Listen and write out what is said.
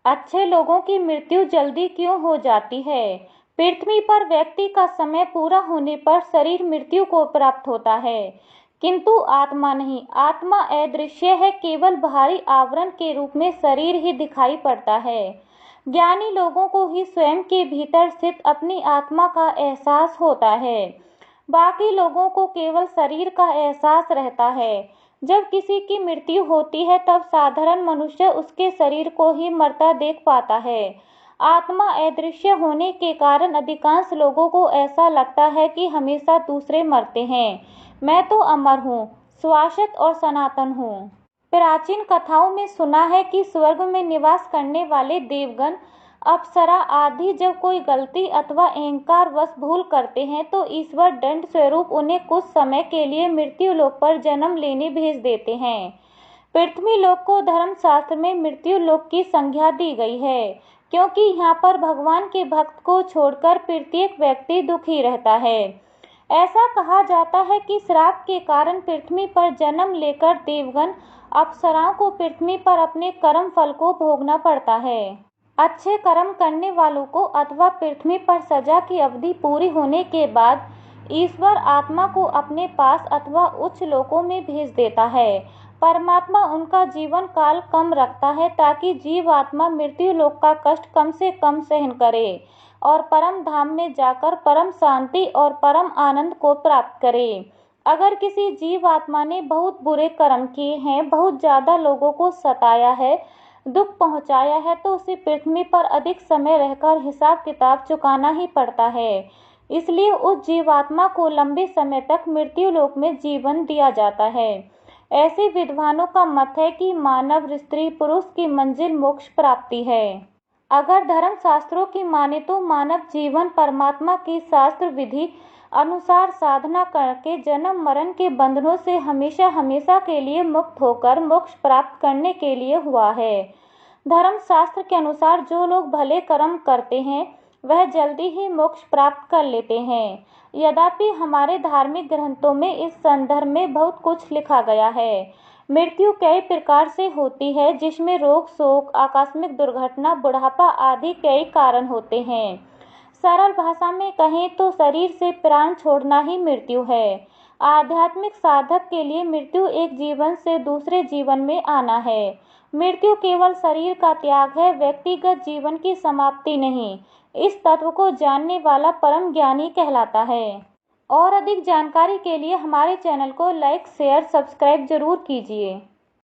अच्छे लोगों की मृत्यु जल्दी क्यों हो जाती है? पृथ्वी पर व्यक्ति का समय पूरा होने पर शरीर मृत्यु को प्राप्त होता है, किंतु आत्मा नहीं। आत्मा अदृश्य है, केवल बाहरी आवरण के रूप में शरीर ही दिखाई पड़ता है। ज्ञानी लोगों को ही स्वयं के भीतर स्थित अपनी आत्मा का एहसास होता है, बाकी लोगों को केवल शरीर का एहसास रहता है। जब किसी की मृत्यु होती है तब साधारण मनुष्य उसके शरीर को ही मरता देख पाता है। आत्मा अदृश्य होने के कारण अधिकांश लोगों को ऐसा लगता है कि हमेशा दूसरे मरते हैं। मैं तो अमर हूँ, शाश्वत और सनातन हूँ। प्राचीन कथाओं में सुना है कि स्वर्ग में निवास करने वाले देवगण, अप्सरा आदि जब कोई गलती अथवा अहंकार वश भूल करते हैं तो ईश्वर दंड स्वरूप उन्हें कुछ समय के लिए मृत्यु लोक पर जन्म लेने भेज देते हैं। पृथ्वी लोक को धर्मशास्त्र में मृत्यु लोक की संज्ञा दी गई है, क्योंकि यहाँ पर भगवान के भक्त को छोड़कर प्रत्येक व्यक्ति दुखी रहता है। ऐसा कहा जाता है कि श्राप के कारण पृथ्वी पर जन्म लेकर देवगण अप्सराओं को पृथ्वी पर अपने कर्म फल को भोगना पड़ता है। अच्छे कर्म करने वालों को अथवा पृथ्वी पर सजा की अवधि पूरी होने के बाद ईश्वर आत्मा को अपने पास अथवा उच्च लोकों में भेज देता है। परमात्मा उनका जीवन काल कम रखता है ताकि जीव आत्मा मृत्यु लोक का कष्ट कम से कम सहन करे और परम धाम में जाकर परम शांति और परम आनंद को प्राप्त करे। अगर किसी जीव आत्मा ने बहुत बुरे कर्म किए हैं, बहुत ज़्यादा लोगों को सताया है, दुख पहुंचाया है, तो उसे पृथ्वी पर अधिक समय रहकर हिसाब किताब चुकाना ही पड़ता है। इसलिए उस जीवात्मा को लंबे समय तक मृत्यु लोक में जीवन दिया जाता है। ऐसे विद्वानों का मत है कि मानव स्त्री पुरुष की मंजिल मोक्ष प्राप्ति है। अगर धर्म शास्त्रों की माने तो मानव जीवन परमात्मा की शास्त्र विधि अनुसार साधना करके जन्म मरण के बंधनों से हमेशा हमेशा के लिए मुक्त होकर मोक्ष प्राप्त करने के लिए हुआ है। धर्म शास्त्र के अनुसार जो लोग भले कर्म करते हैं वह जल्दी ही मोक्ष प्राप्त कर लेते हैं। यद्यपि हमारे धार्मिक ग्रंथों में इस संदर्भ में बहुत कुछ लिखा गया है। मृत्यु कई प्रकार से होती है, जिसमें रोग, शोक, आकस्मिक दुर्घटना, बुढ़ापा आदि कई कारण होते हैं। सरल भाषा में कहें तो शरीर से प्राण छोड़ना ही मृत्यु है। आध्यात्मिक साधक के लिए मृत्यु एक जीवन से दूसरे जीवन में आना है। मृत्यु केवल शरीर का त्याग है, व्यक्तिगत जीवन की समाप्ति नहीं। इस तत्व को जानने वाला परम ज्ञानी कहलाता है। और अधिक जानकारी के लिए हमारे चैनल को लाइक, शेयर, सब्सक्राइब जरूर कीजिए।